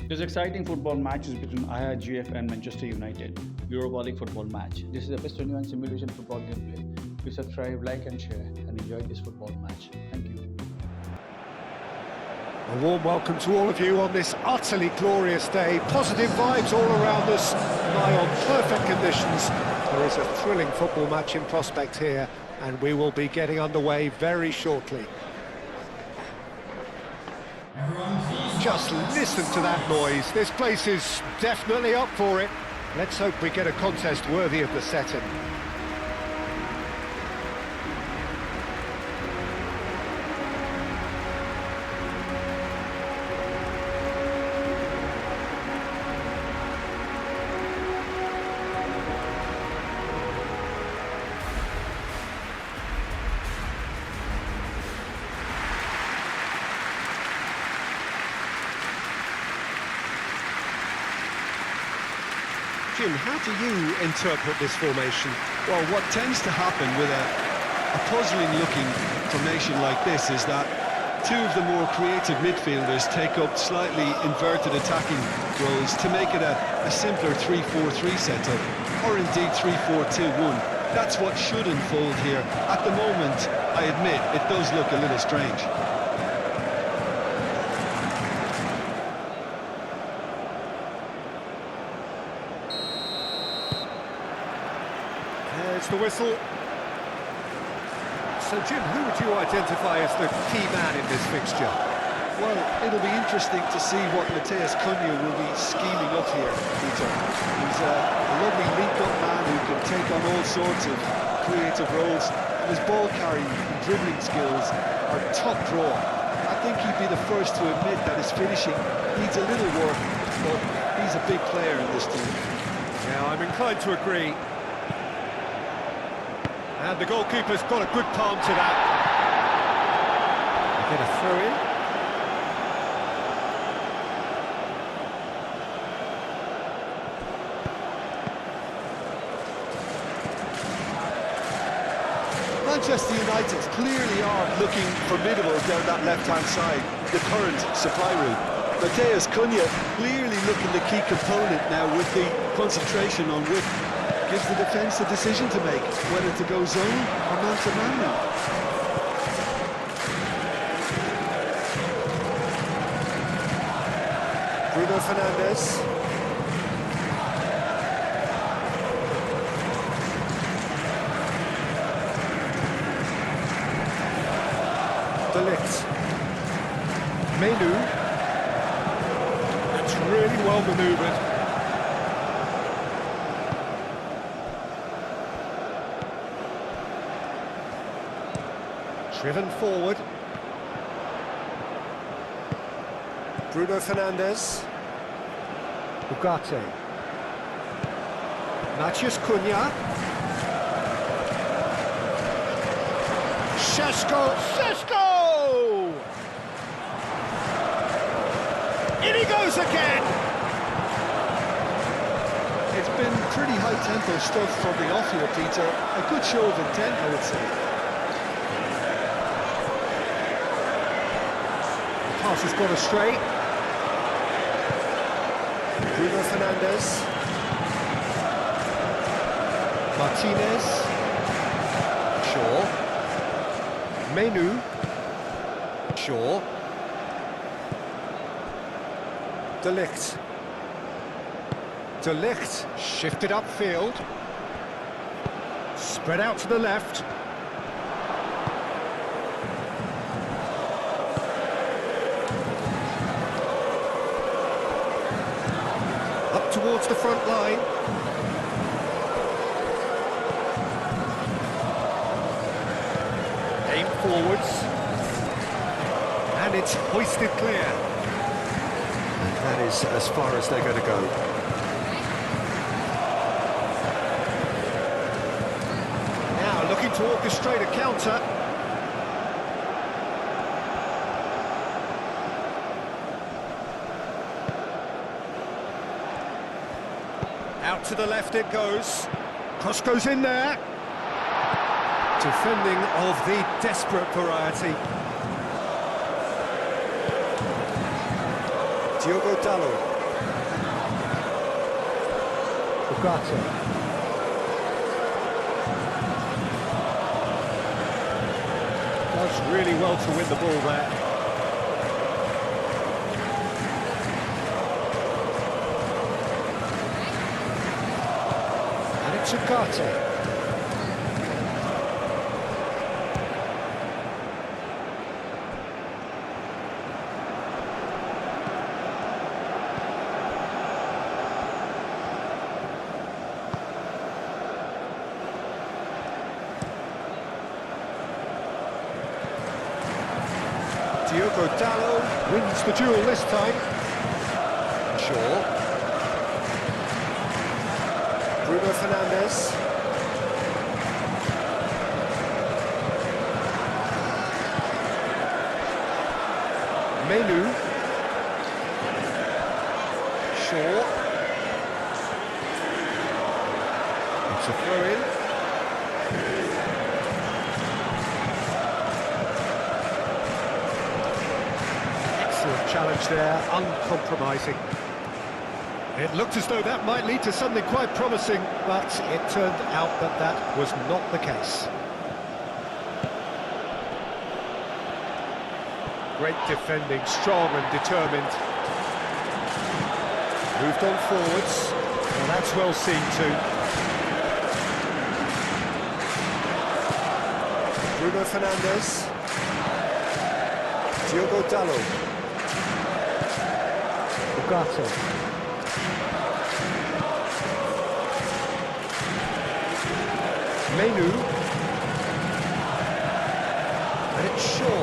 This exciting football match is between IRGF and Manchester United, Europa League football match. This is the best 21 simulation football gameplay. Please subscribe, like and share and enjoy this football match. Thank you. A warm welcome to all of you on this utterly glorious day. Positive vibes all around us, nigh on perfect conditions. There is a thrilling football match in prospect here, and we will be getting underway very shortly. Just listen to that noise. This place is definitely up for it. Let's hope we get a contest worthy of the setting. Jim, how do you interpret this formation? Well, what tends to happen with a puzzling-looking formation like this is that two of the more creative midfielders take up slightly inverted attacking roles to make it a simpler 3-4-3 setup, or indeed 3-4-2-1. That's what should unfold here. At the moment, I admit, it does look a little strange. There's the whistle. So, Jim, who would you identify as the key man in this fixture? Well, it'll be interesting to see what Matheus Cunha will be scheming up here, Peter. He's a lovely link-up man who can take on all sorts of creative roles, and his ball carrying and dribbling skills are top draw. I think he'd be the first to admit that his finishing needs a little work, but he's a big player in this team. Yeah, I'm inclined to agree. And the goalkeeper's got a good palm to that. Get a throw in. Manchester United clearly are looking formidable down that left-hand side, the current supply route. Matheus Cunha clearly looking the key component now with the concentration on width. Gives the defence a decision to make, whether to go zone or man-to-man now. Bruno Fernandes. De Ligt. Menu. That's really well manoeuvred. Driven forward. Bruno Fernandes. Ugarte. Matheus Cunha. Šeško! In he goes again! It's been pretty high-tempo stuff from the off here, Peter. A good show of intent, I would say. Pass has gone astray. Bruno Fernandes. Martinez. Shaw. Menu. Shaw. De Ligt. De Ligt shifted upfield. Spread out to the left. Towards the front line. Aim forwards. And it's hoisted clear. And that is as far as they're going to go. Now looking to orchestrate a counter. Out to the left it goes. Cross goes in there. Defending of the desperate variety. Diogo Dalot. Ugarte. Does really well to win the ball there. And it's Ugarte. Diogo Dalot wins the duel this time. Shaw. Bruno Fernandes. Menu. Shaw. It's a throw-in. Challenge there, uncompromising. It looked as though that might lead to something quite promising, but it turned out that that was not the case. Great defending, strong and determined. Moved on forwards. Well, that's well seen too. Bruno Fernandes. Diogo Dalot. Ugarte. Menu. And it's Shaw.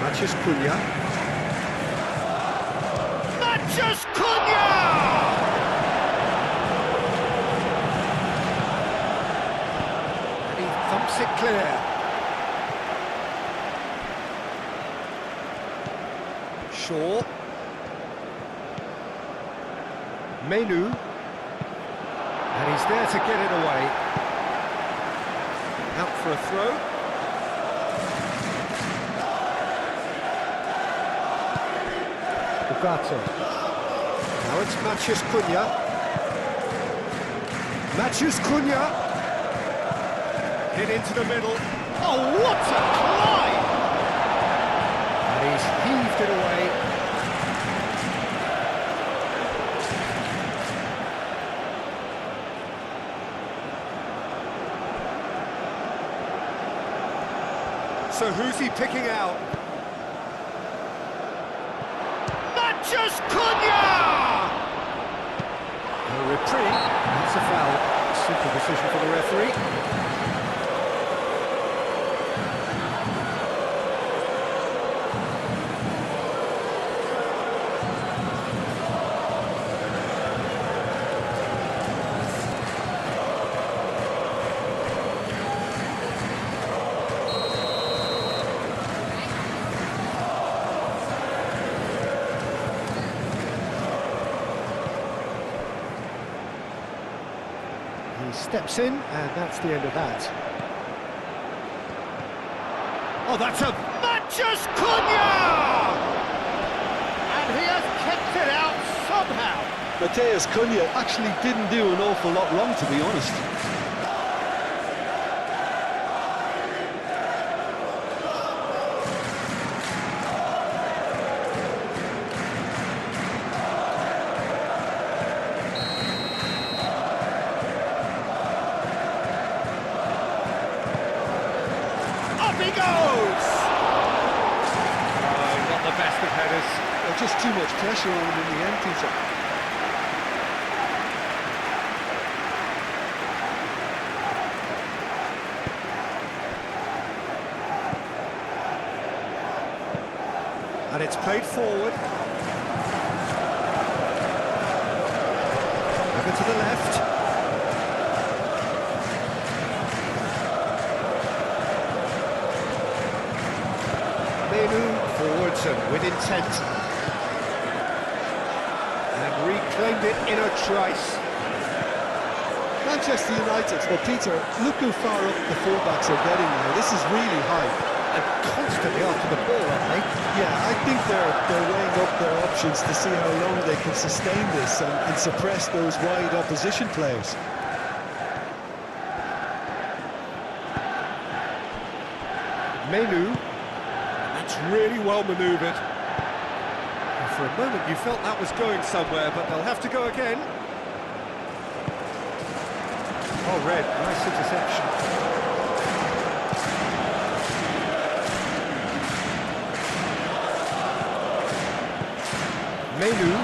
Matheus Cunha. Matheus Cunha! And he thumps it clear. Shaw. Menu. And he's there to get it away. Out for a throw. Ugarte. Now it's Matheus Cunha. Matheus Cunha. Hit into the middle. Oh, what a climb! And he's heaved it away. So who's he picking out? Matheus Cunha! A reprieve. That's a foul. Simple decision for the referee. He steps in, and that's the end of that. Oh, that's a Matheus Cunha! And he has kept it out somehow. Matheus Cunha actually didn't do an awful lot wrong, to be honest. He goes! Oh, not the best of headers. Well, just too much pressure on him in the end, Peter. And it's played forward. Over to the left. Forwards and with intent. And reclaimed it in a trice. Man Manchester United. Well, Peter, look how far up the fullbacks are getting now. This is really high. And constantly after the ball, aren't they? Yeah, I think they're weighing up their options to see how long they can sustain this and suppress those wide opposition players. Menu, and that's really well manoeuvred. And for a moment you felt that was going somewhere, but they'll have to go again. Oh, Red, nice interception. Menu,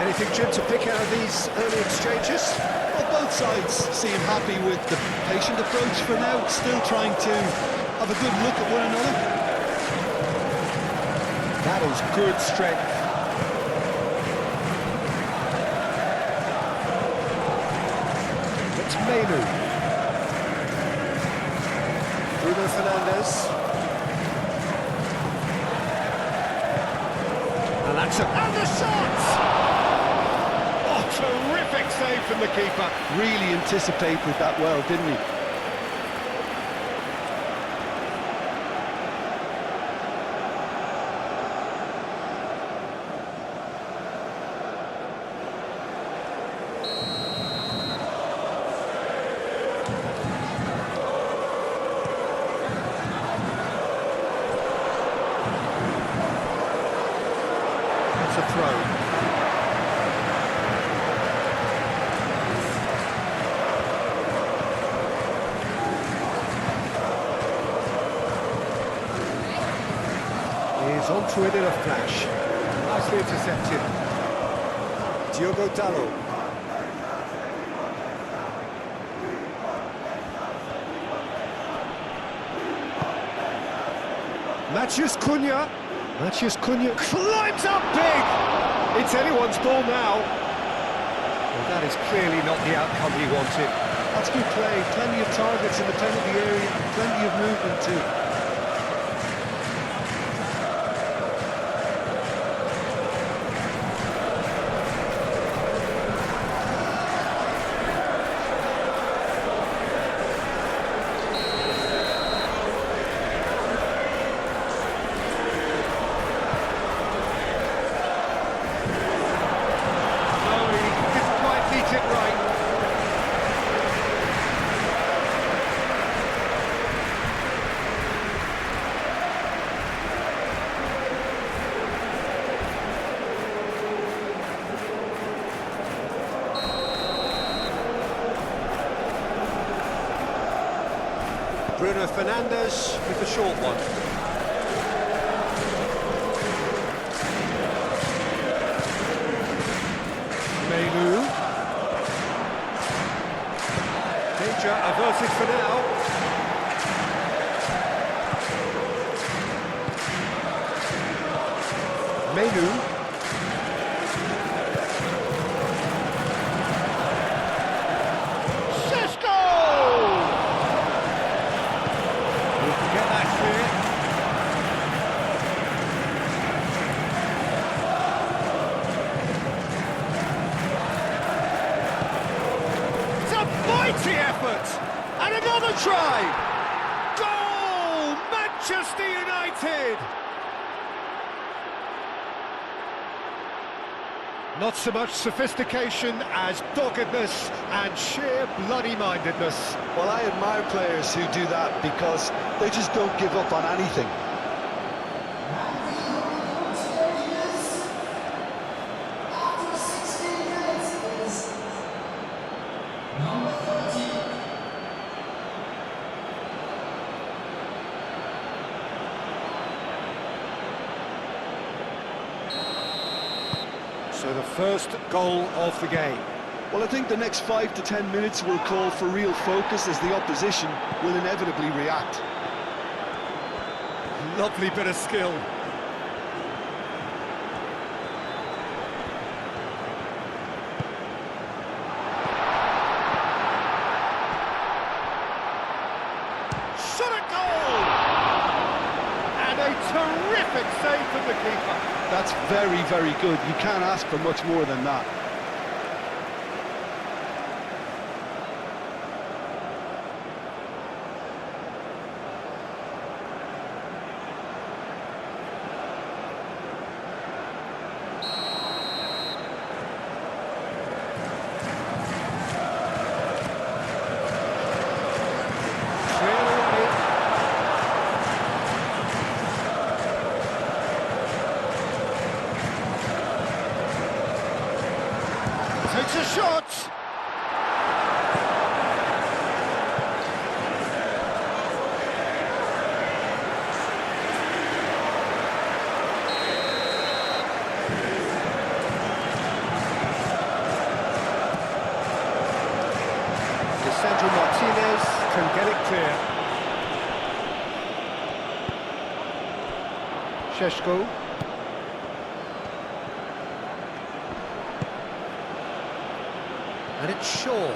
anything, Jim, to pick out of these early exchanges? Well, both sides seem happy with the patient approach for now, still trying to have a good look at one another. That is good strength. It's Menu. Bruno Fernandes. And that's it. And the shot! Oh, terrific save from the keeper. Really anticipated that well, didn't he? It's a throw. He's onto it in a flash. Nicely intercepted. Diogo Dalot. Matheus Cunha. Matheus Cunha climbs up big! It's anyone's ball now. Well, that is clearly not the outcome he wanted. That's good play, plenty of targets in the penalty area, plenty of movement too. Bruno Fernandes with the short one. Menu. Danger averted for now. Menu. Mighty effort! And another try! Goal! Manchester United! Not so much sophistication as doggedness and sheer bloody-mindedness. Well, I admire players who do that because they just don't give up on anything. So the first goal of the game. Well, I think the next 5 to 10 minutes will call for real focus as the opposition will inevitably react. Lovely bit of skill. Shot at goal! And a terrific save from the keeper. That's very, very good. You can't ask for much more than that. a shot! Martinez can get it clear. Šeško. And it's Shaw.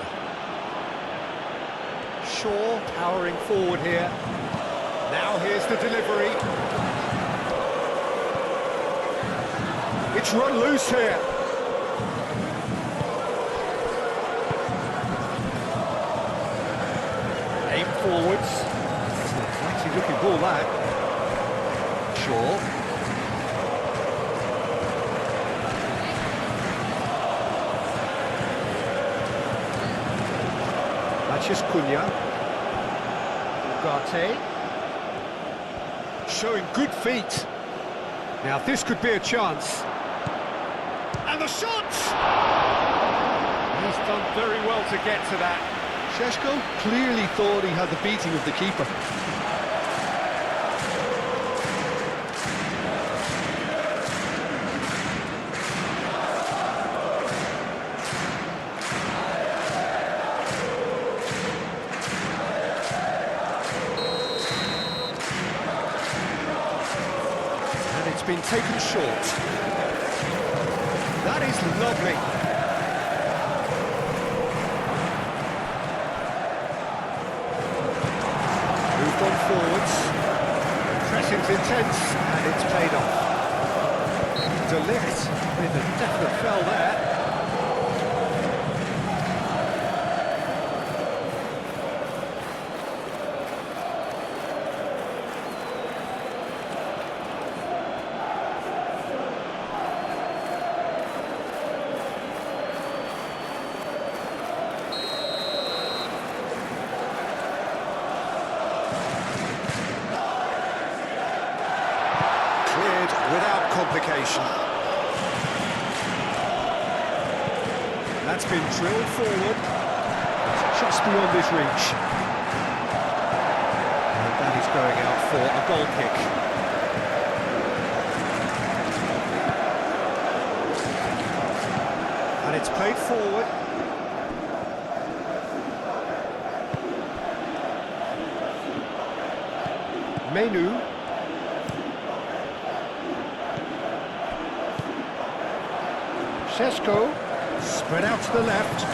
Shaw powering forward here. Now here's the delivery. It's run loose here. Aim forwards. It's an exciting looking ball, that. Shaw. That's just Cunha. Ugarte. Showing good feet. Now this could be a chance. And the shot! He's done very well to get to that. Šeško clearly thought he had the beating of the keeper. And it's been taken short. That is lovely. Forwards, pressing's intense, and it's paid off. De Ligt with a definite foul there. Without complication. That's been drilled forward. It's just beyond his reach. And that is going out for a goal kick. And it's played forward. Menu. Šeško, spread out to the left,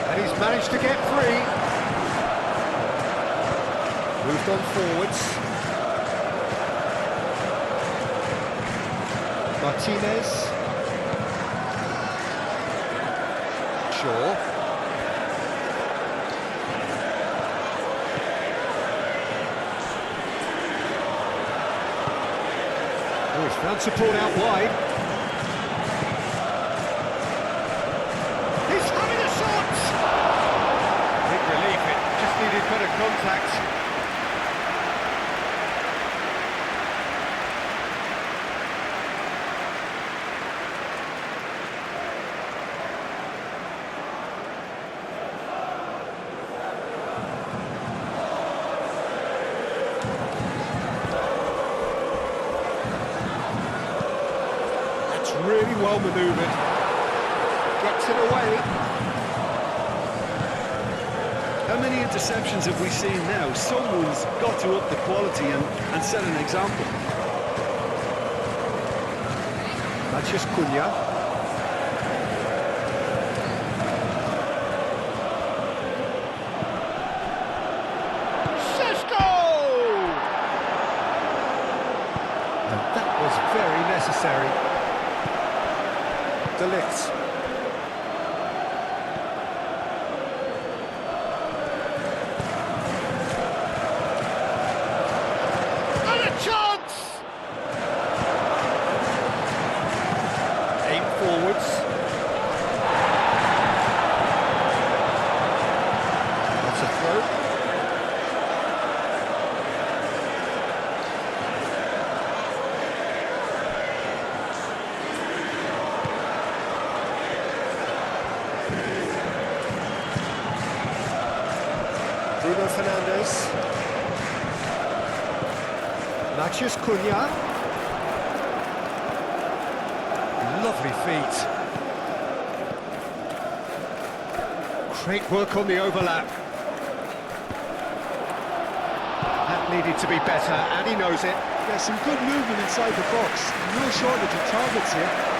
and he's managed to get free. Moved on forwards. Martinez. Shaw. Oh, he's found support out wide. Better contact. That's really well manoeuvred. Gets it away. How many interceptions have we seen now? Someone's got to up the quality and set an example. That's just Cunha. Šeško! And that was very necessary. De Ligt. Forwards. That's a throw. Fernandes. Matheus Cunha. Lovely feet. Great work on the overlap. That needed to be better, and he knows it. Yeah, some good movement inside the box. No shortage of targets here.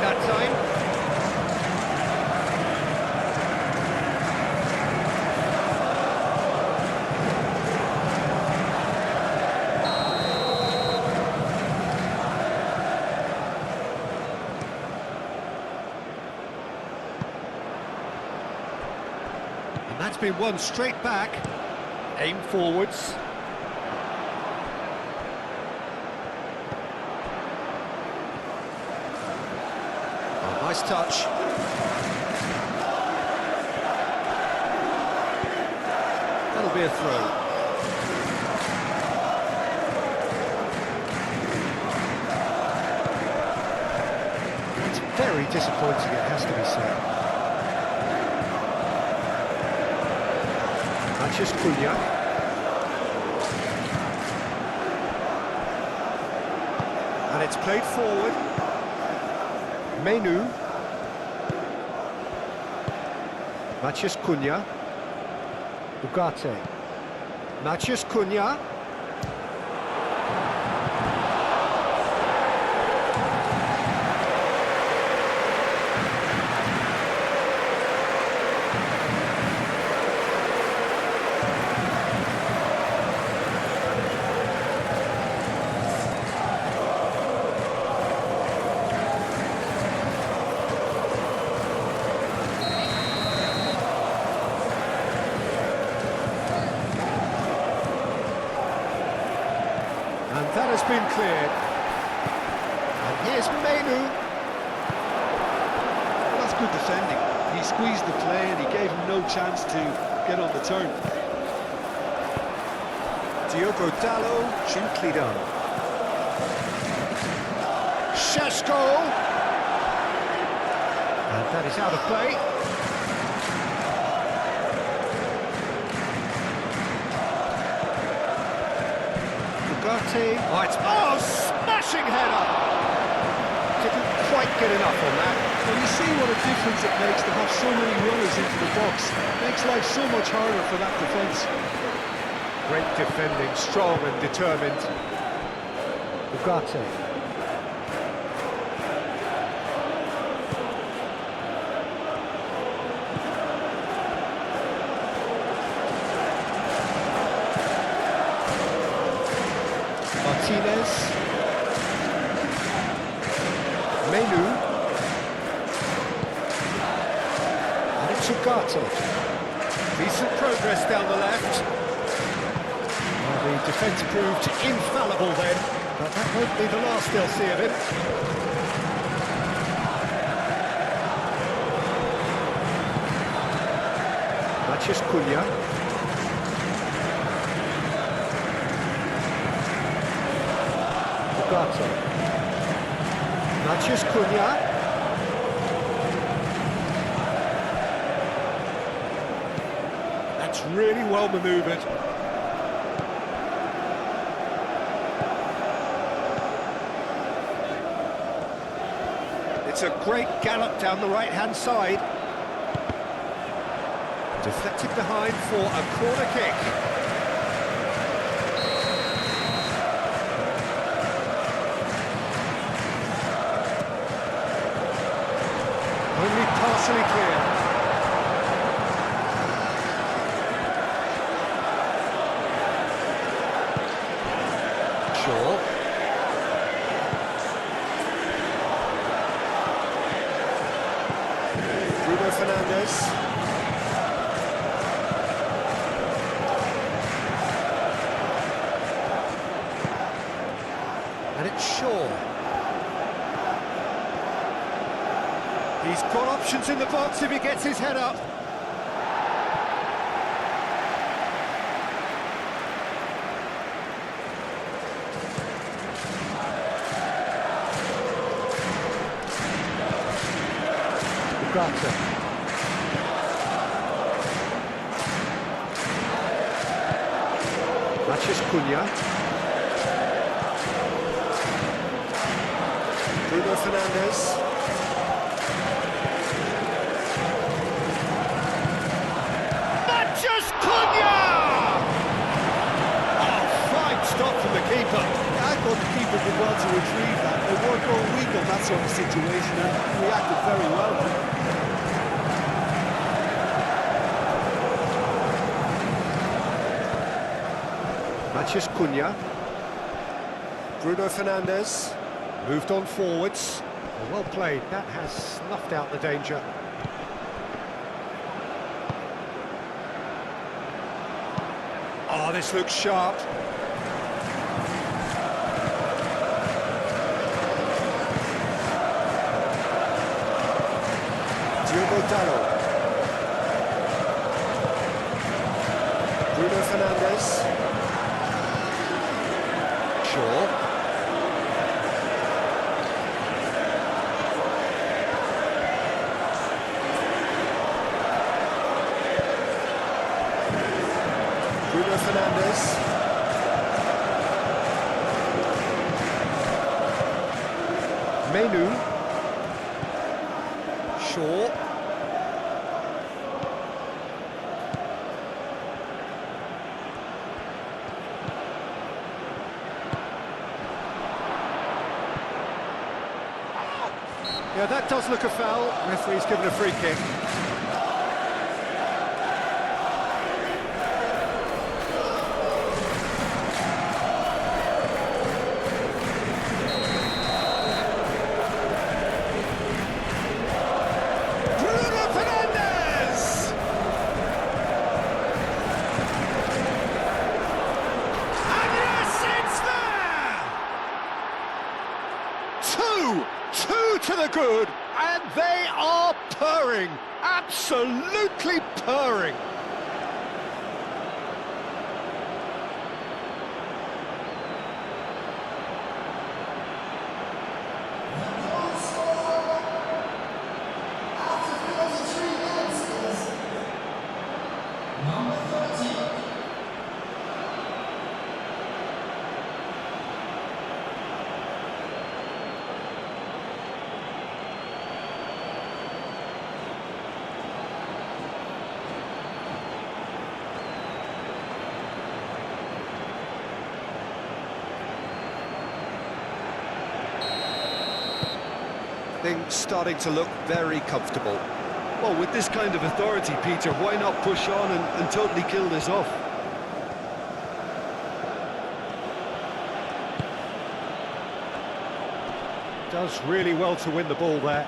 That time. And that's been won straight back. Aim forwards. Nice touch. That'll be a throw. It's very disappointing, it has to be said. Matheus Cunha. And it's played forward. Menu. Matheus Cunha. Ugarte. Matheus Cunha. And that has been cleared. And here's Menu. Well, that's good defending. He squeezed the play and he gave him no chance to get on the turn. Diogo Dalot, gently done. Šeško. And that is out of play. Oh, smashing header! Didn't quite get enough on that. Well, you see what a difference it makes to have so many runners into the box. Makes life so much harder for that defence. Great defending, strong and determined. Ugarte. Martinez. Menu. And it's Ugarte. Decent progress down the left. Well, the defence proved infallible then, but that won't be the last they'll see of him. Matheus Cunha. Ugarte. Matheus Cunha. That's really well manoeuvred. It's a great gallop down the right-hand side. Deflected behind for a corner kick. Only partially clear. Sure. Bruno Fernandes. He's got options in the box if he gets his head up. Matches Cunha. Bruno Fernandes. Matches Cunha! Oh, fine stop from the keeper. I thought the keeper did well to retrieve that. They weren't going weak on that sort of situation and reacted very well. Matches Cunha. Bruno Fernandes. Moved on forwards. Well played. That has snuffed out the danger. Oh, this looks sharp. Diogo Dalot. Bruno Fernandes. Shaw. Bruno Fernandes. Menu. Shaw. Yeah, that does look a foul. Referee's given a free kick. Bruno Fernandes! And yes, it's there! Two to the good, and they are purring, absolutely purring. Things starting to look very comfortable. Well, with this kind of authority, Peter, why not push on and totally kill this off? Does really well to win the ball there.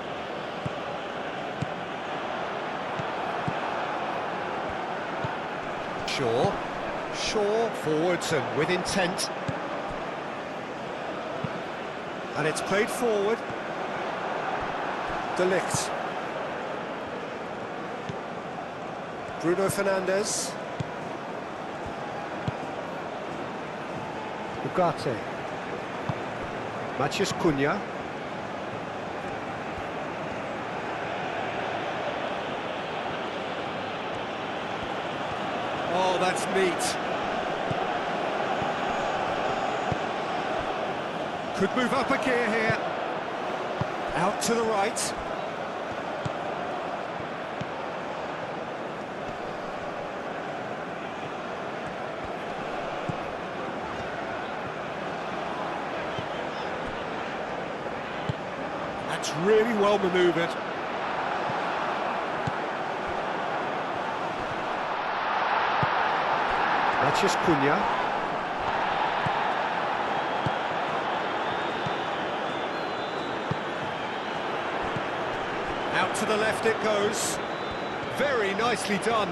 Shaw forwards and with intent. And it's played forward. De Ligt. Bruno Fernandes. Ugarte. Matches Cunha. Oh, that's neat. Could move up a gear here. Out to the right. That's really well manoeuvred. Matches Cunha. Out to the left it goes. Very nicely done.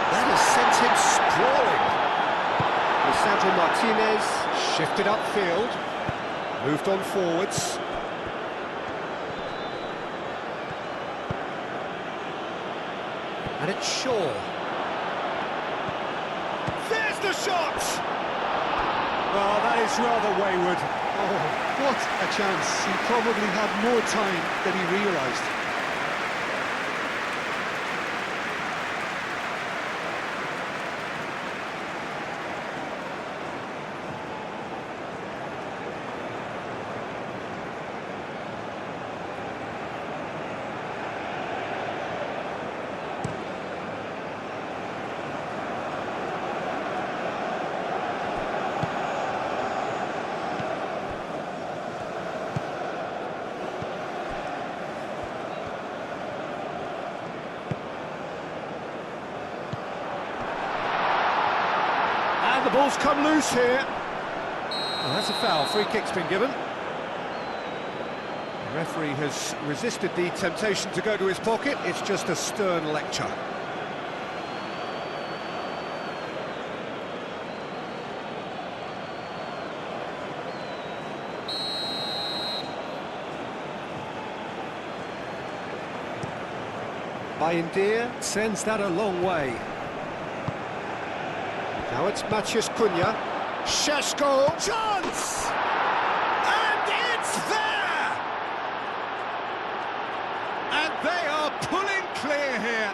That has sent him sprawling. Martinez shifted upfield, moved on forwards. And it's Shaw. There's the shot! Oh, that is rather wayward. Oh, what a chance. He probably had more time than he realised. The ball's come loose here. Well, that's a foul. Free kick's been given. The referee has resisted the temptation to go to his pocket. It's just a stern lecture. Bayindir sends that a long way. Now it's Maciej Cunha. Šeško, chance! And it's there! And they are pulling clear here.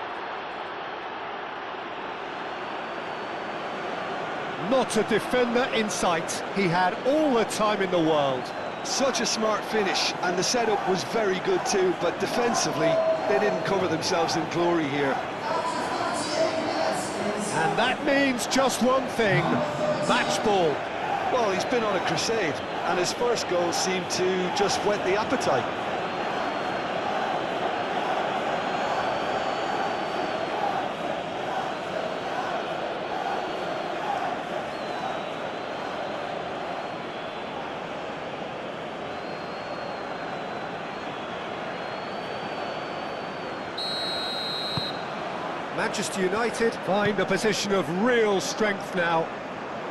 Not a defender in sight. He had all the time in the world. Such a smart finish, and the setup was very good too, but defensively, they didn't cover themselves in glory here. And that means just one thing, match ball. Well, he's been on a crusade, and his first goal seemed to just whet the appetite. Manchester United find a position of real strength now.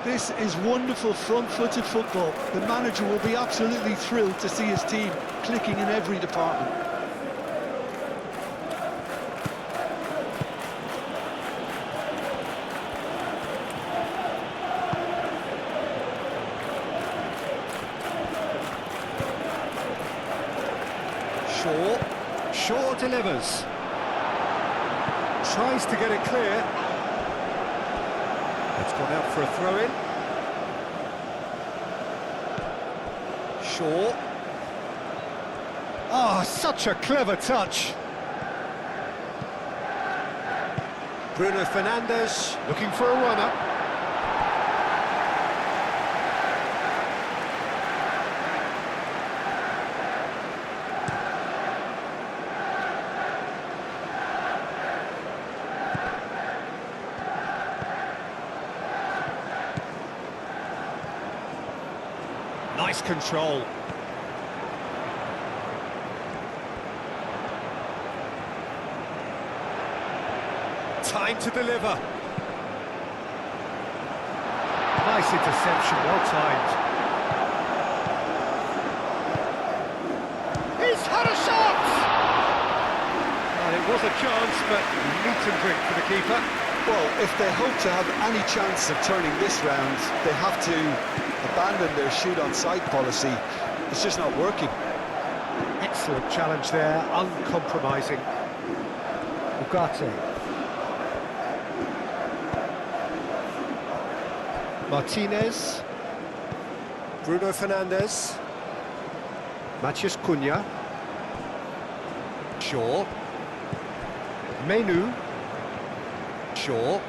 This is wonderful front-footed football. The manager will be absolutely thrilled to see his team clicking in every department. Shaw delivers. Tries to get it clear. It's gone out for a throw-in. Shaw. Oh, such a clever touch. Bruno Fernandes looking for a runner. Nice control. Time to deliver. Nice interception, well timed. He's had a shot! Well, it was a chance, but meat and drink for the keeper. Well, if they hope to have any chance of turning this round, they have to abandon their shoot-on-sight policy. It's just not working. Excellent challenge there, uncompromising. Ugarte. Martinez. Bruno Fernandes. Maciej Cunha. Shaw. Menu. Shaw.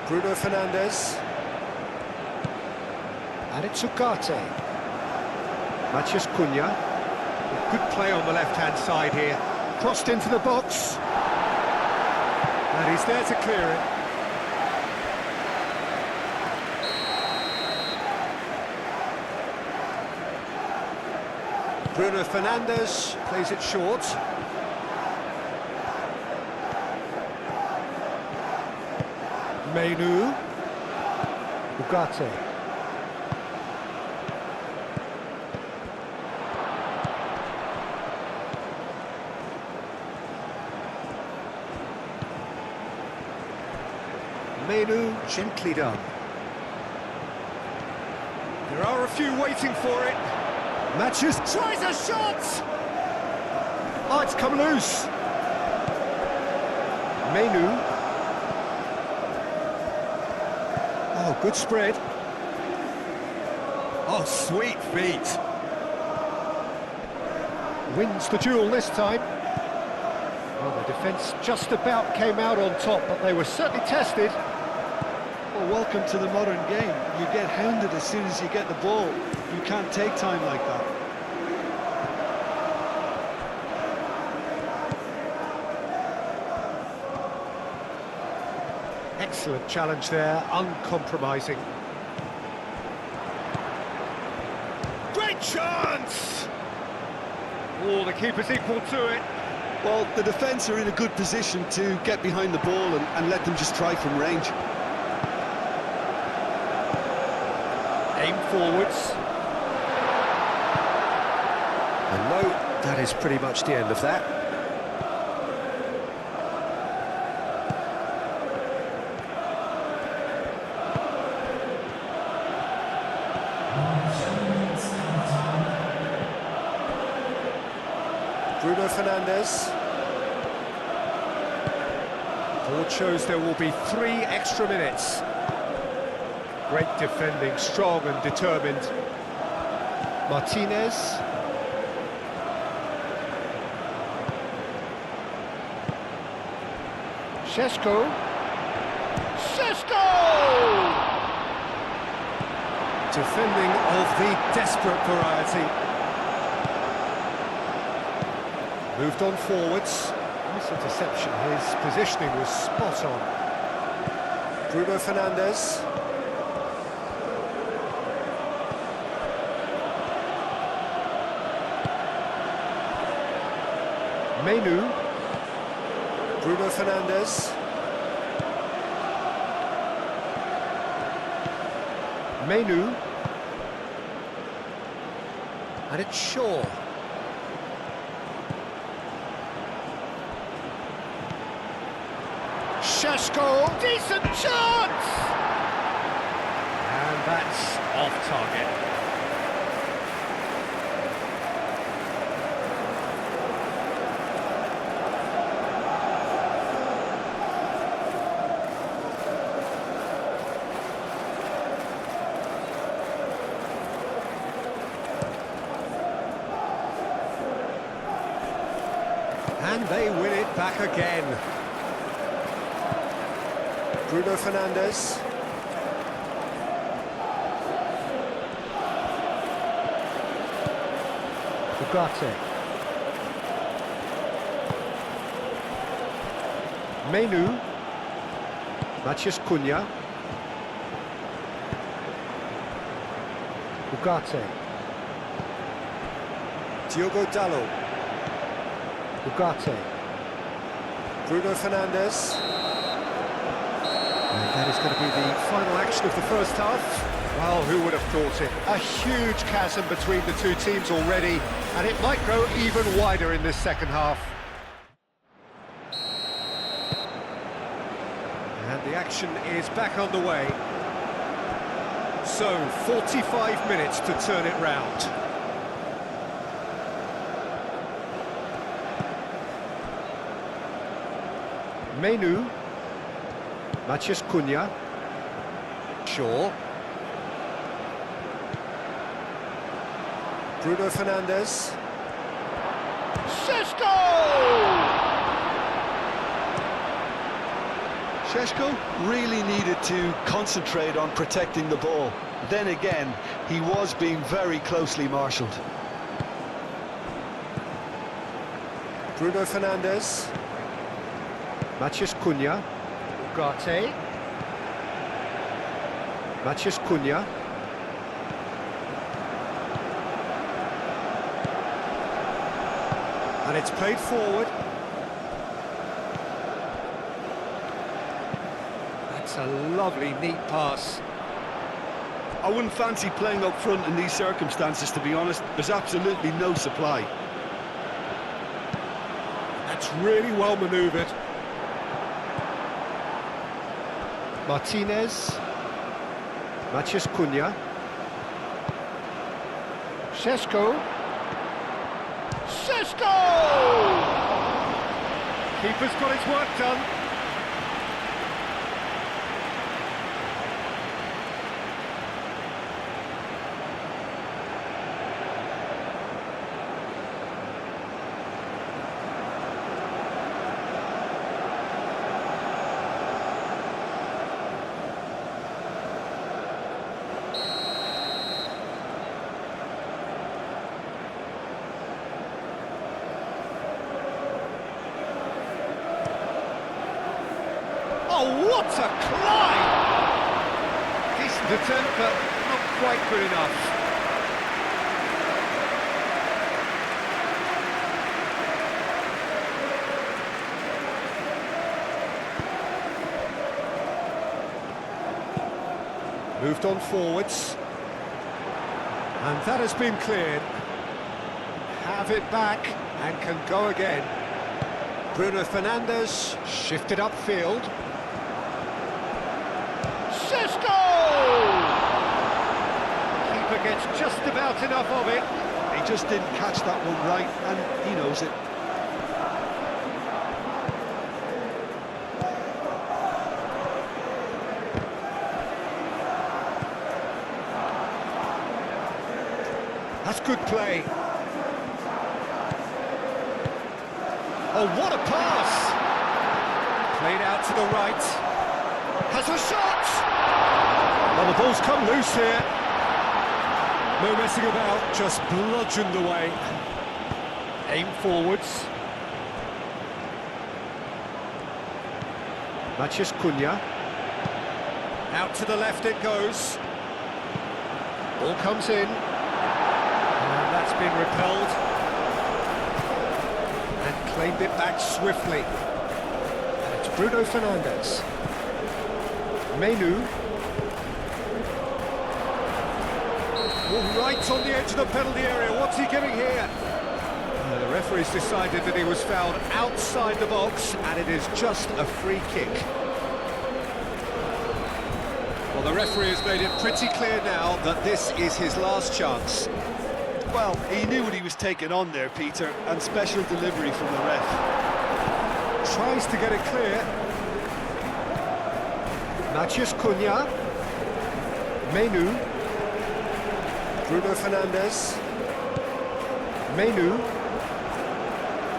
Bruno Fernandes. And it's Ugarte. Maciej Cunha. Good play on the left-hand side here. Crossed into the box. And he's there to clear it. Bruno Fernandes plays it short. Menu. Ugarte. Menu, gently done. There are a few waiting for it. Matches, tries a shot! Oh, it's come loose. Menu. Oh, good spread. Oh, sweet feet. Wins the duel this time. Well, the defence just about came out on top, but they were certainly tested. Well, welcome to the modern game. You get hounded as soon as you get the ball. You can't take time like that. Excellent challenge there, uncompromising. Great chance! Oh, the keeper's equal to it. Well, the defence are in a good position to get behind the ball and let them just try from range. Aim forwards. And no, that is pretty much the end of that. Bruno Fernandes. Board shows there will be 3 extra minutes. Great defending, strong and determined. Martinez. Šeško. Šeško! Defending of the desperate variety. Moved on forwards. Nice interception, his positioning was spot on. Bruno Fernandes. Menu. Bruno Fernandes. Menu. And it's Shaw. Šeško, decent chance! And that's off target. And they win it back again. Bruno Fernandes. Ugarte. Menu. Matheus Cunha. Ugarte. Diogo Dalot. Ugarte. Bruno Fernandes. And that is going to be the final action of the first half. Well, who would have thought it? A huge chasm between the two teams already, and it might grow even wider in this second half. And the action is back on the way. So, 45 minutes to turn it round. Menu. Matheus Cunha. Shaw. Bruno Fernandes. Šeško! Šeško really needed to concentrate on protecting the ball. Then again, he was being very closely marshalled. Bruno Fernandes. Matheus Cunha. Ugarte. Matheus Cunha. And it's played forward. That's a lovely, neat pass. I wouldn't fancy playing up front in these circumstances, to be honest. There's absolutely no supply. That's really well manoeuvred. Martinez. Maciej Cunha. Šeško. Šeško! Keeper's got his work done. Oh, what a climb! Decent attempt, but not quite good enough. Moved on forwards. And that has been cleared. Have it back and can go again. Bruno Fernandes shifted upfield. Šeško! Keeper gets just about enough of it. He just didn't catch that one right, and he knows it. That's good play. Oh, what a pass! Played out to the right. Has a shot! Well, the ball's come loose here. No messing about, just bludgeoned away. Aim forwards. Maciej Cunha. Out to the left it goes. Ball comes in. And that's been repelled. And claimed it back swiftly. And it's Bruno Fernandes. Menu. Oh, right on the edge of the penalty area. What's he giving here? The referee's decided that he was fouled outside the box, and it is just a free kick. Well, the referee has made it pretty clear now that this is his last chance. Well, he knew what he was taking on there, Peter, and special delivery from the ref. Tries to get it clear. Maciej Cunha. Menu. Bruno Fernandes. Menu.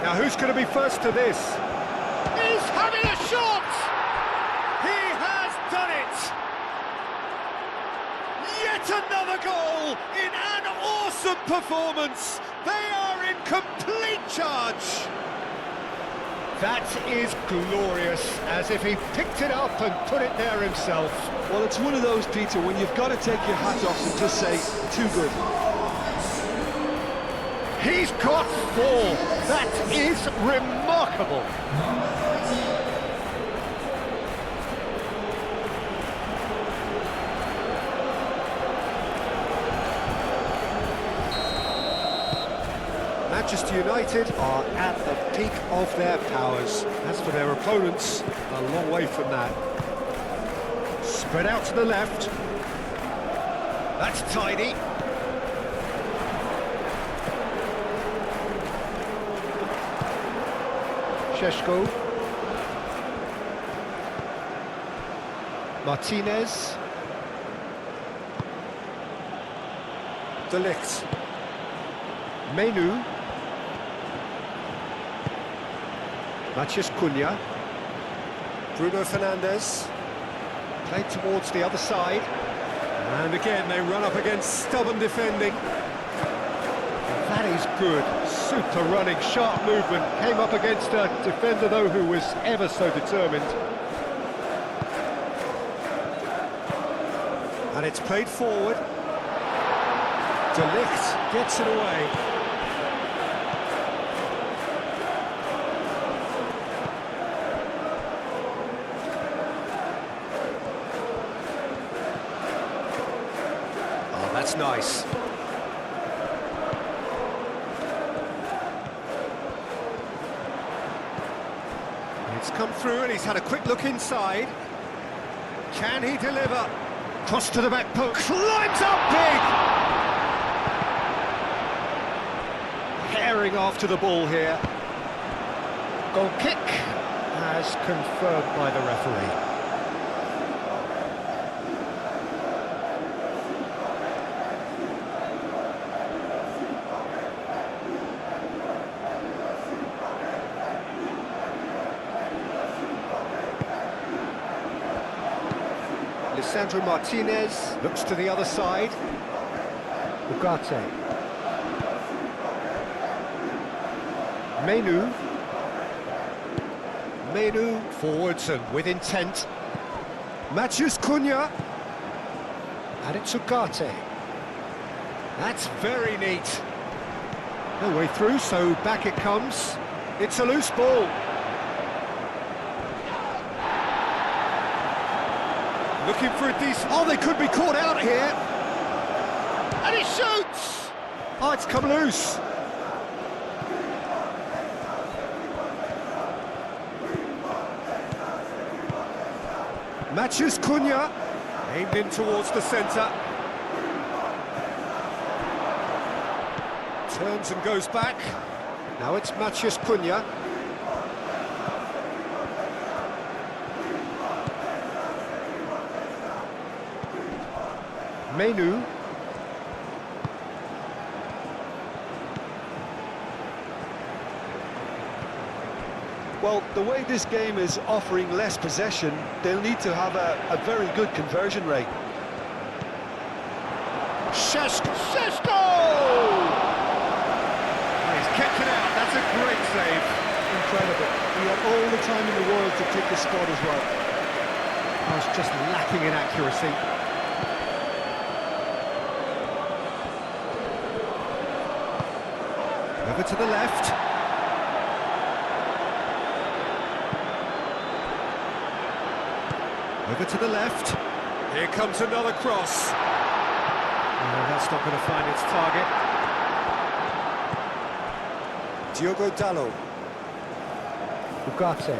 Now who's going to be first to this? He's having a shot! He has done it! Yet another goal in an awesome performance! They are in complete charge! That is glorious, as if he picked it up and put it there himself. Well, it's one of those, Peter, when you've got to take your hat off and just say, too good. He's got 4. That is remarkable. Manchester United are at the peak of their powers. As for their opponents, a long way from that. Spread out to the left. That's tidy. Šeško. Martinez. De Ligt. Menu. Maciej Cunha. Bruno Fernandes. Played towards the other side. And again, they run up against stubborn defending. That is good. Super running, sharp movement. Came up against a defender, though, who was ever so determined. And it's played forward. De Ligt gets it away. that's nice. It's come through and he's had a quick look inside. Can he deliver? Cross to the back post. Climbs up big! Herring after the ball here. Goal kick as confirmed by the referee. Sandro Martinez looks to the other side. Ugarte. Menu forwards and with intent. Matheus Cunha. And it's Ugarte. That's very neat. No way through, so back it comes. It's a loose ball. Looking for a decent... Oh, they could be caught out here. And he shoots! Oh, it's come loose. Matheus Cunha, aimed in towards the centre. Turns and goes back. Now it's Matheus Cunha. Menu. Well, the way this game is offering less possession, they'll need to have a very good conversion rate. Šeško! Oh, he's kept it out. That's a great save. Incredible. He had all the time in the world to pick the spot as well. I was just lacking in accuracy. Over to the left. Over to the left. Here comes another cross. Oh, that's not going to find its target. Diogo Dalot. Ugarte.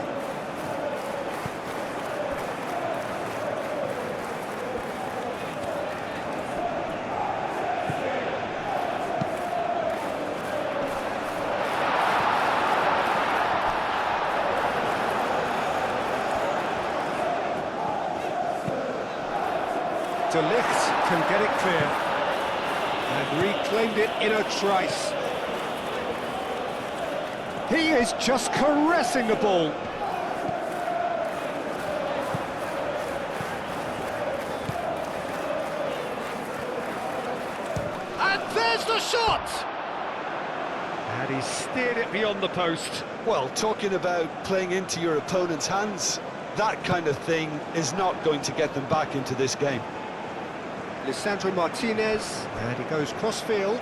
De Ligt can get it clear and reclaimed it in a trice. He is just caressing the ball. And there's the shot! And he steered it beyond the post. Well, talking about playing into your opponent's hands, that kind of thing is not going to get them back into this game. Lisandro Martinez, and he goes cross-field.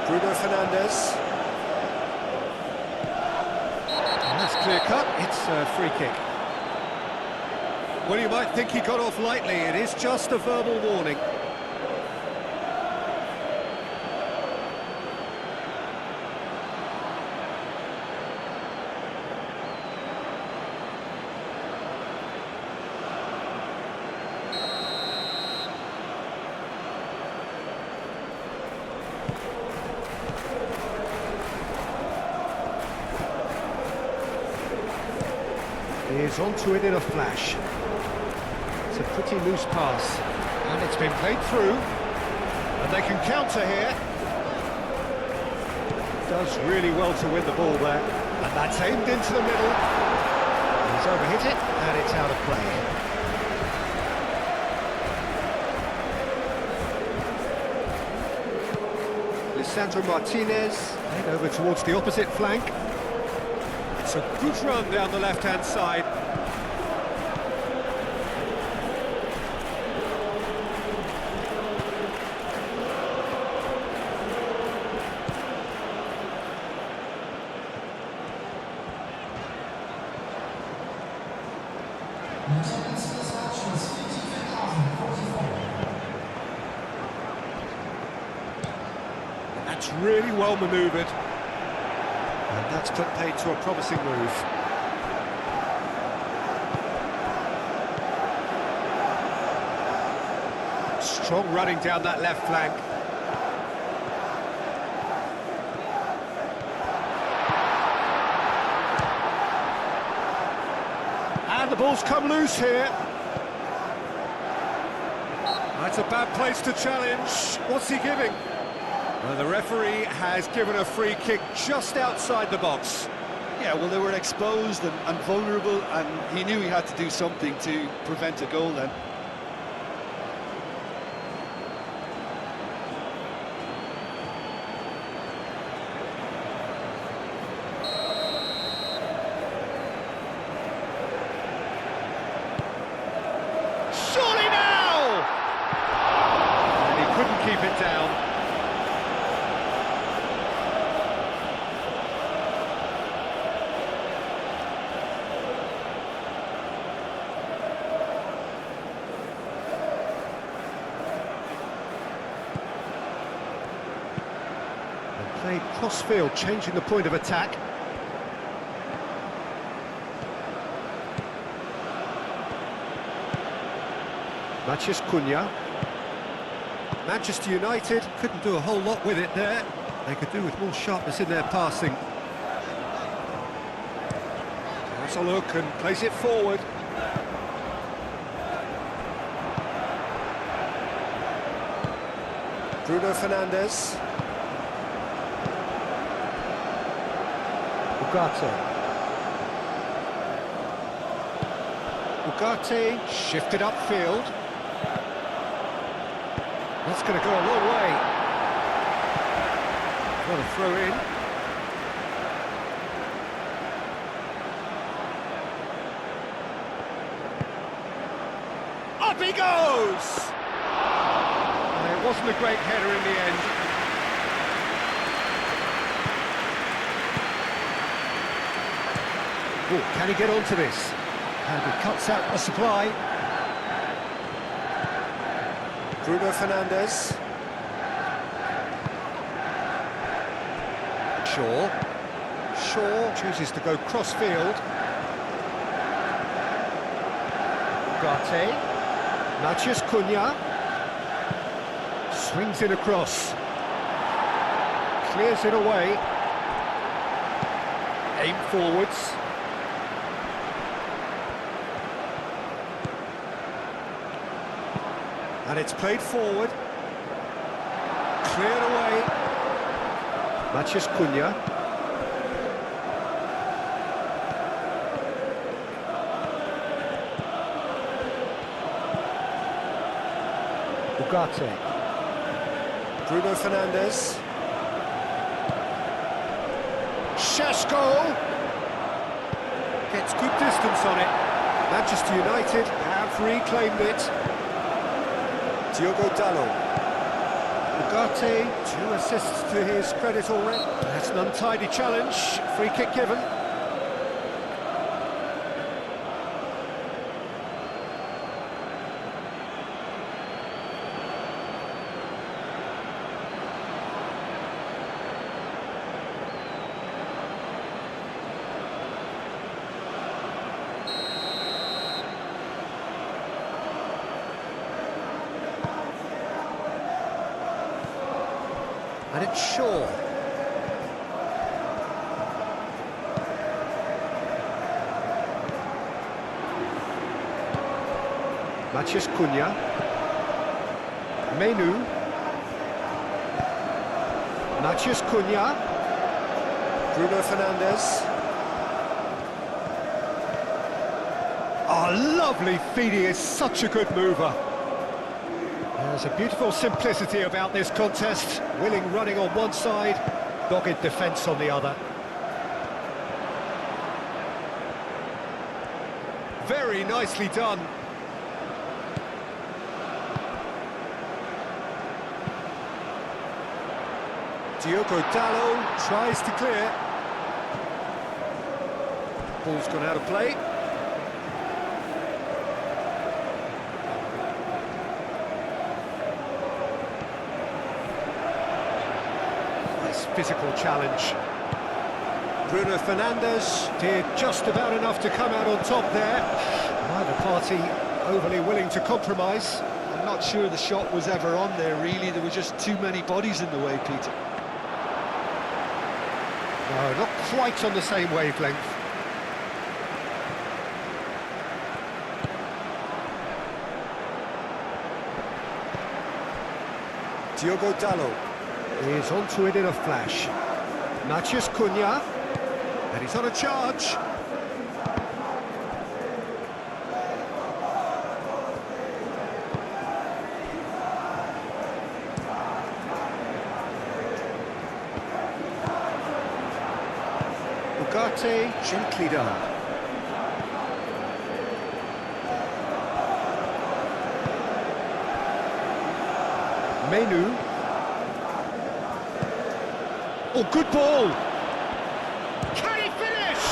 Bruno Fernandes. And that's clear-cut, it's a free kick. Well, you might think he got off lightly, it is just a verbal warning. Is onto it in a flash. It's a pretty loose pass, and it's been played through, and they can counter here. Does really well to win the ball there, and that's aimed into the middle. He's overhit it, and it's out of play. Lisandro Martinez, head over towards the opposite flank. It's a good run down the left-hand side. That's really well manoeuvred. And that's put paid to a promising move. Strong running down that left flank. And the ball's come loose here. That's a bad place to challenge. What's he giving? Well, the referee has given a free kick just outside the box. Yeah, well, they were exposed and vulnerable, and he knew he had to do something to prevent a goal then. Surely now! And he couldn't keep it down. And played cross-field, changing the point of attack. Matheus Cunha. Manchester United couldn't do a whole lot with it there. They could do with more sharpness in their passing. Has a look and plays it forward. Bruno Fernandes. Ugarte shifted upfield. That's going to go a long way. What a throw in. Up he goes! And it wasn't a great header in the end. Oh, can he get onto this? And he cuts out the supply. Bruno Fernandes. Shaw chooses to go cross-field. Ugarte. Matheus Cunha. Swings it across. Clears it away. Aim forwards. And it's played forward. Cleared away. Matheus Cunha. Ugarte. Bruno Fernandes. Šeško gets good distance on it. Manchester United have reclaimed it. Diogo Dalot. Ugarte, 2 assists to his credit already. That's an untidy challenge. Free kick given. And it's Shaw. Matheus Cunha. Menu. Matheus Cunha. Bruno Fernandes. Oh, lovely feed. He is such a good mover. There's a beautiful simplicity about this contest. Willing running on one side, dogged defence on the other. Very nicely done. Diogo Dalot tries to clear. Ball's gone out of play. physical challenge. Bruno Fernandes did just about enough to come out on top there. Neither party overly willing to compromise. I'm not sure the shot was ever on there, really. There were just too many bodies in the way, Peter. No, not quite on the same wavelength. Diogo Dalot is onto it in a flash. Matheus Cunha, and he's on a charge. Ugarte, gently done. Menu. Oh, good ball! Can he finish?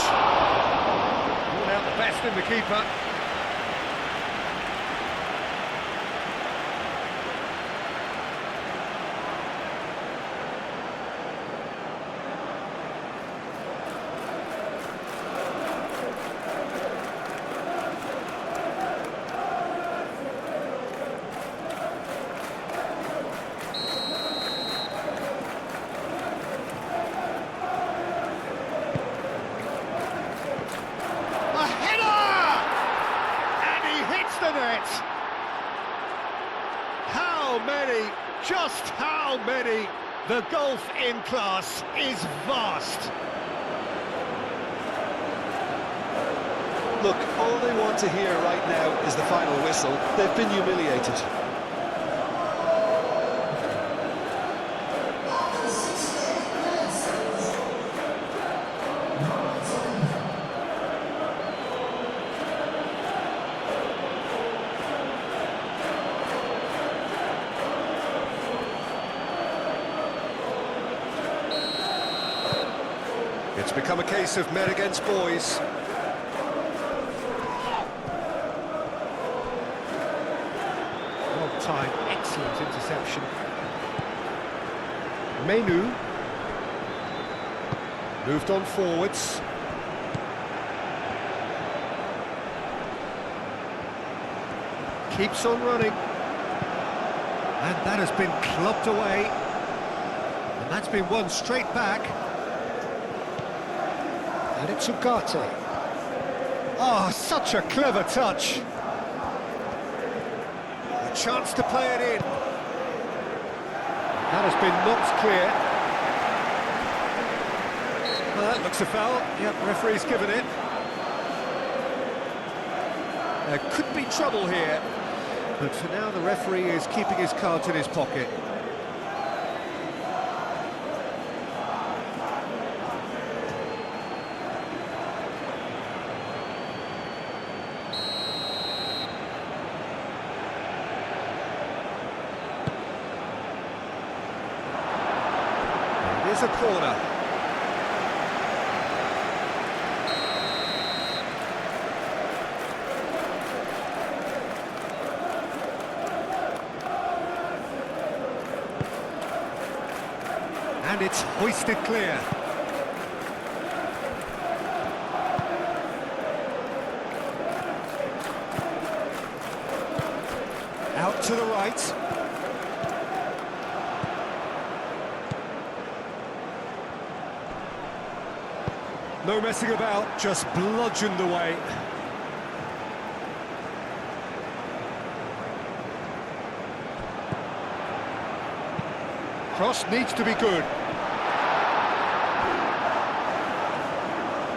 Ruled out the best in the keeper. How many, just how many? The gulf in class is vast. Look, all they want to hear right now is the final whistle. They've been humiliated. It's become a case of men against boys. Long time, excellent interception. Menu. Moved on forwards. Keeps on running. And that has been clubbed away. And that's been won straight back. And it's Ugarte. Oh, such a clever touch. A chance to play it in. That has been knocked clear. Well, that looks a foul. Yep, referee's given it. There could be trouble here. But for now, the referee is keeping his cards in his pocket. Here's a corner. And it's hoisted clear. Out to the right. No messing about, just bludgeoned away. Cross needs to be good.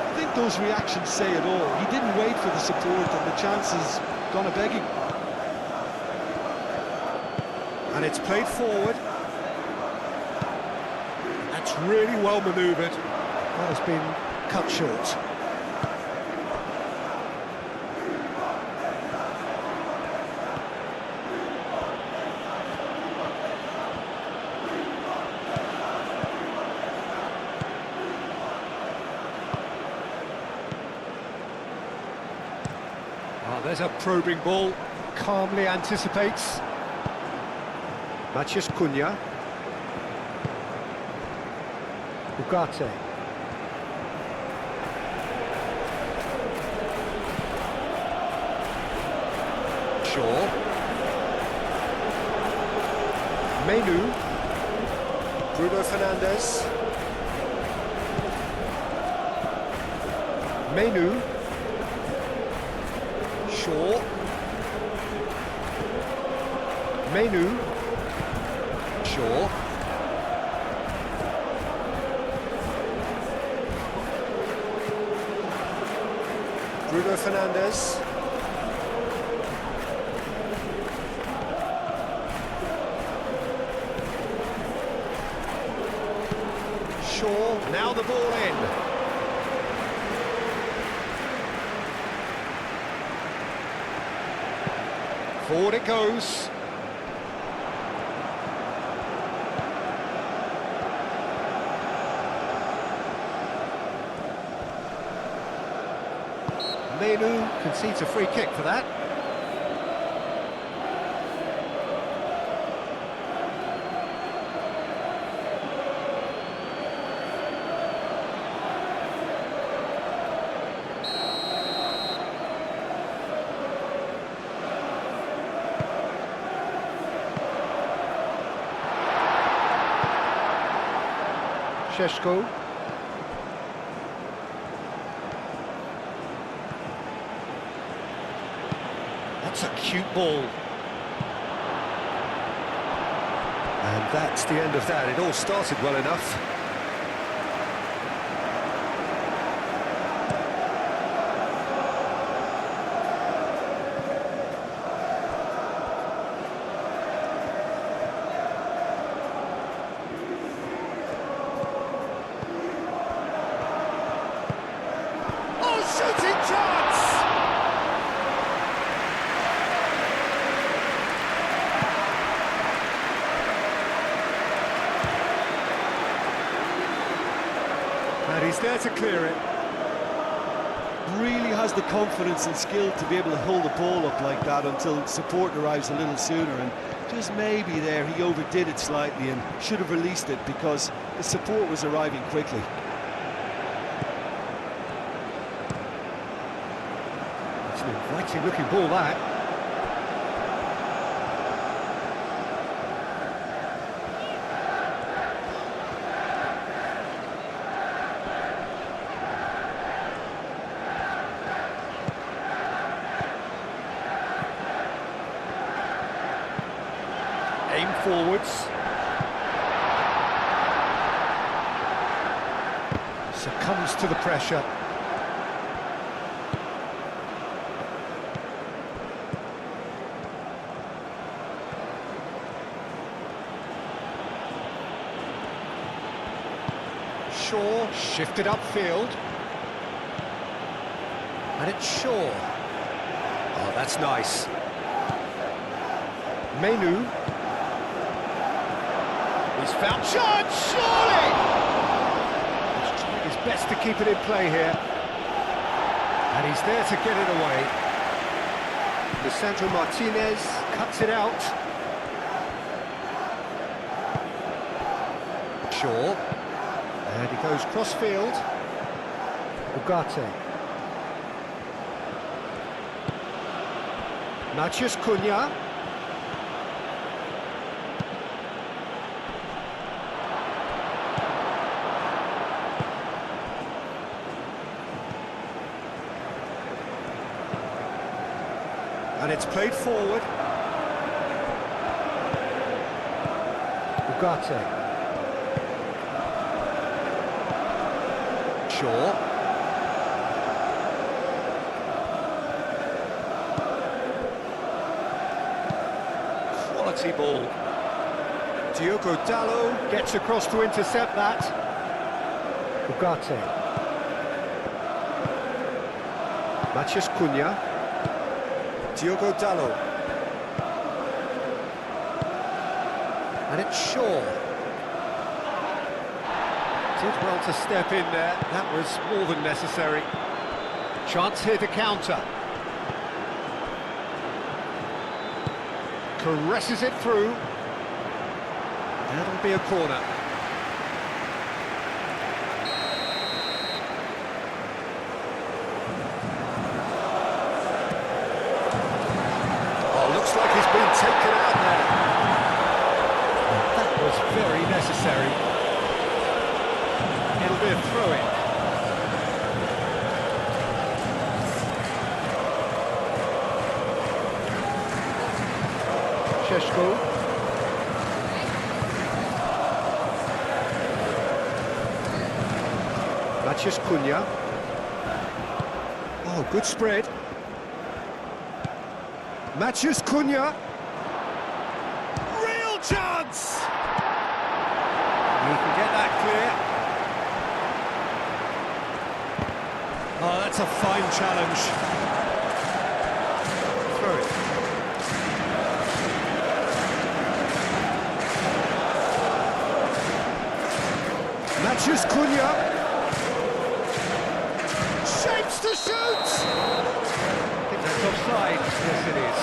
I think those reactions say it all. He didn't wait for the support and the chances gone a-begging. And it's played forward. That's really well manoeuvred. That has been cut short. Oh, there's a probing ball. Calmly anticipates. Matheus Cunha. Ugarte. Shaw. Menu. Bruno Fernandes. Menu. Shaw. Menu. Shaw. Bruno Fernandes. Shaw, now the ball in. Forward it goes. Menu concedes a free kick for that. Šeško. That's a cute ball. And that's the end of that. It all started well enough. Oh, shooting chance! And he's there to clear it. Really has the confidence and skill to be able to hold the ball up like that until support arrives a little sooner, and just maybe there he overdid it slightly and should have released it because the support was arriving quickly. It's an inviting looking ball, that. Aim forwards. Succumbs to the pressure. Shaw shifted upfield. And it's Shaw. Oh, that's nice. Menu. He's found chance, surely! He's trying his best to keep it in play here. And he's there to get it away. Lisandro Martinez cuts it out. Shaw. And he goes cross-field. Ugarte. Matheus Cunha. And it's played forward. Ugarte. Shaw. Quality ball. Diogo Dalot gets across to intercept that. Ugarte. Matheus Cunha. Diogo Dalot. And it's Shaw. Did well to step in there. That was more than necessary. Chance here to counter. Caresses it through. That'll be a corner. necessary. It'll be a throw-in. Sheshko. Maciej Cunha. Oh, good spread. Maciej Cunha. Real chance! He can get that clear. Oh, that's a fine challenge. Throw it. Maciej Cunha. Shapes to shoot! I think that's offside. Yes, it is.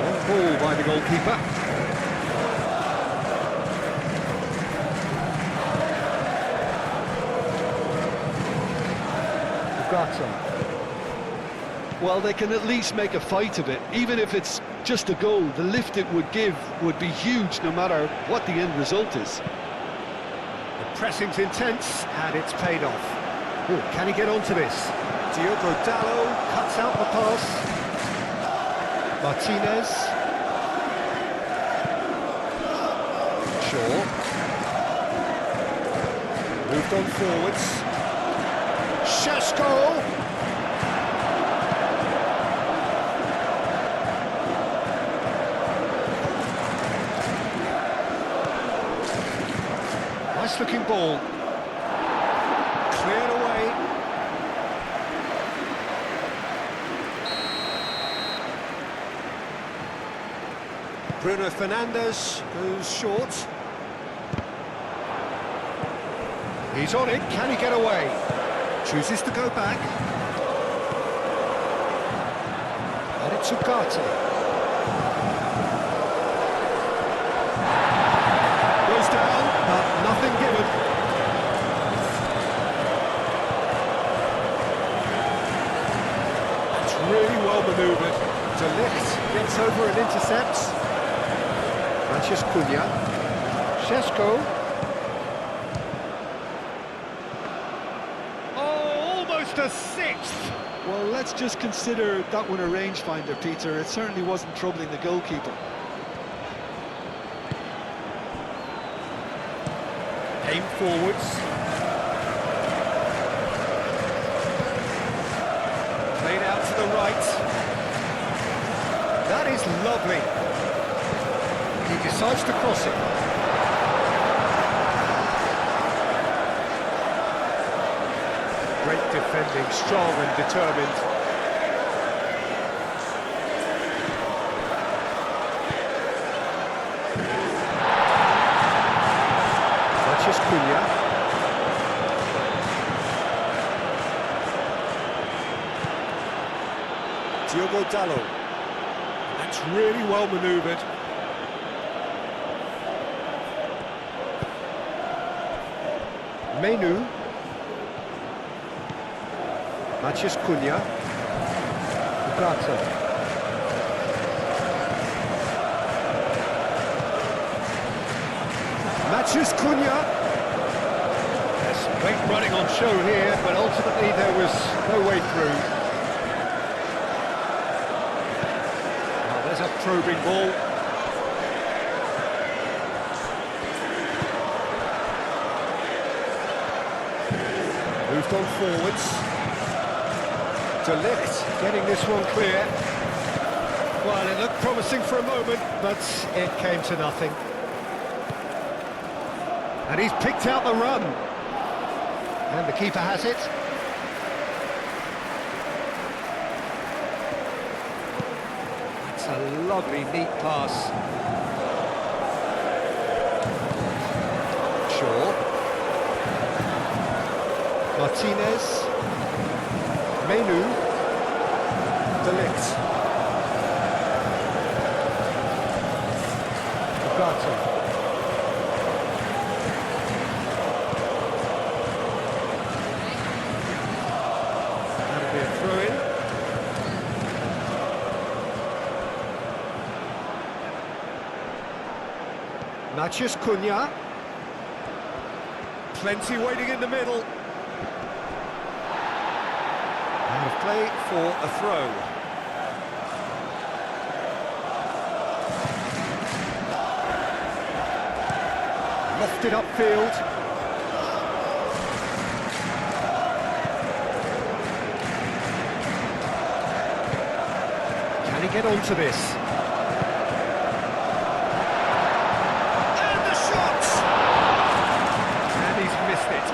On ball by the goalkeeper. Ugarte. Well, they can at least make a fight of it. Even if it's just a goal, the lift it would give would be huge no matter what the end result is. The pressing's intense, and it's paid off. Ooh, can he get onto this? Diogo Dalot cuts out the pass. Martinez. Shaw. Moved on forwards. Sheshko. Nice looking ball. Cleared away. Bruno Fernandes goes short. He's on it. Can he get away? Chooses to go back. And it's Ugarte. Nothing given. It's really well manoeuvred. De Ligt gets over and intercepts. Maciej Cunha. Šeško. Oh, almost a sixth. Well, let's just consider that one a rangefinder, Peter. It certainly wasn't troubling the goalkeeper. Aim forwards. Played out to the right. That is lovely. He decides to cross it. Great defending, strong and determined. Cunha. Diogo Dalot. That's really well manoeuvred. Menu. Maciej Cunha. Ugarte. Maciej Cunha. Great running on show here, but ultimately there was no way through. Oh, there's a probing ball. Moved on forwards. De Ligt getting this one clear. Well, it looked promising for a moment, but it came to nothing. And he's picked out the run. And the keeper has it. It's a lovely, neat pass. Shaw. Martinez. Menu. De Ligt. Ugarte. Mathias Cunha. Plenty waiting in the middle. Out of play for a throw. Lofted upfield. Can he get onto this? And the shot! And he's missed it.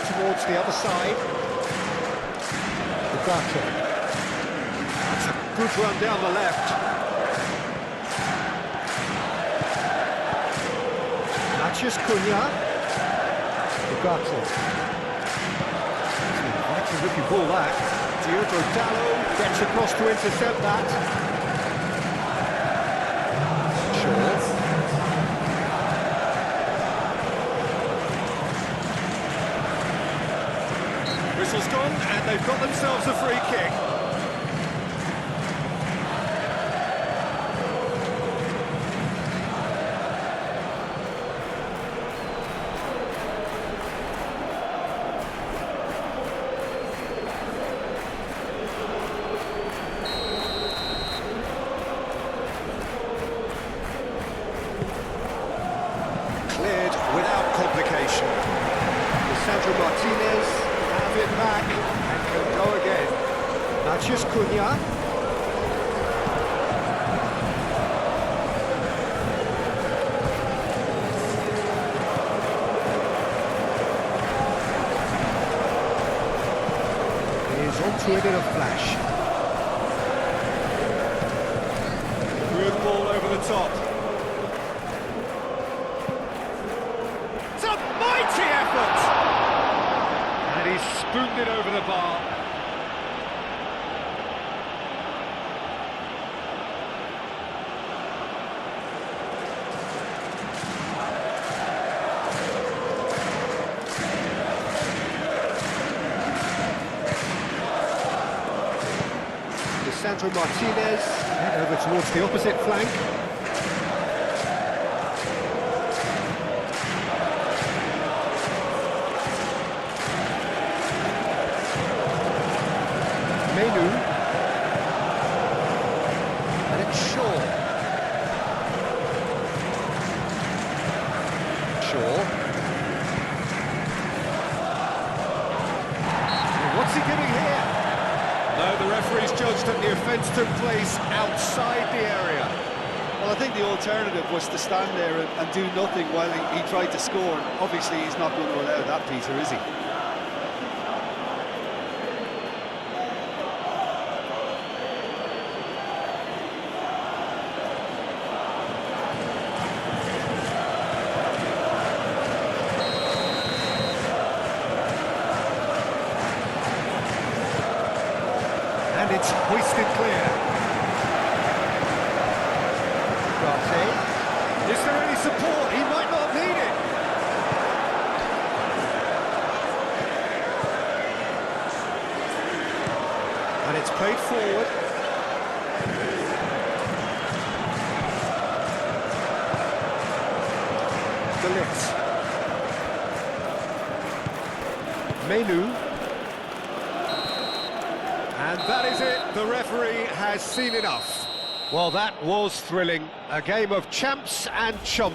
Towards the other side. Lukaku. That's a good run down the left. Mathias Cunha. Lukaku. That's a looking ball that. Diogo Dalot gets across to intercept that. Short. Whistle's gone, and they've got themselves a free kick. Cleared without complication. Sandro Martinez have it back and can go again. Mathias Cunha. He is onto it in a flash. Good ball over the top. It's a mighty effort! And he's spooned it over the bar. Sandro Martinez, head over towards the opposite flank. Menu. And it's Shaw. What's he giving here? No, the referee's judged that the offence took place outside the area. Well, I think the alternative was to stand there and do nothing while he tried to score. And obviously, he's not going to allow that, Peter, is he? And it's hoisted clear. Is there any support? He might not need it. And it's played forward. Delitz. Menu. And that is it. The referee has seen enough. Well, that was thrilling. A game of champs and chumps.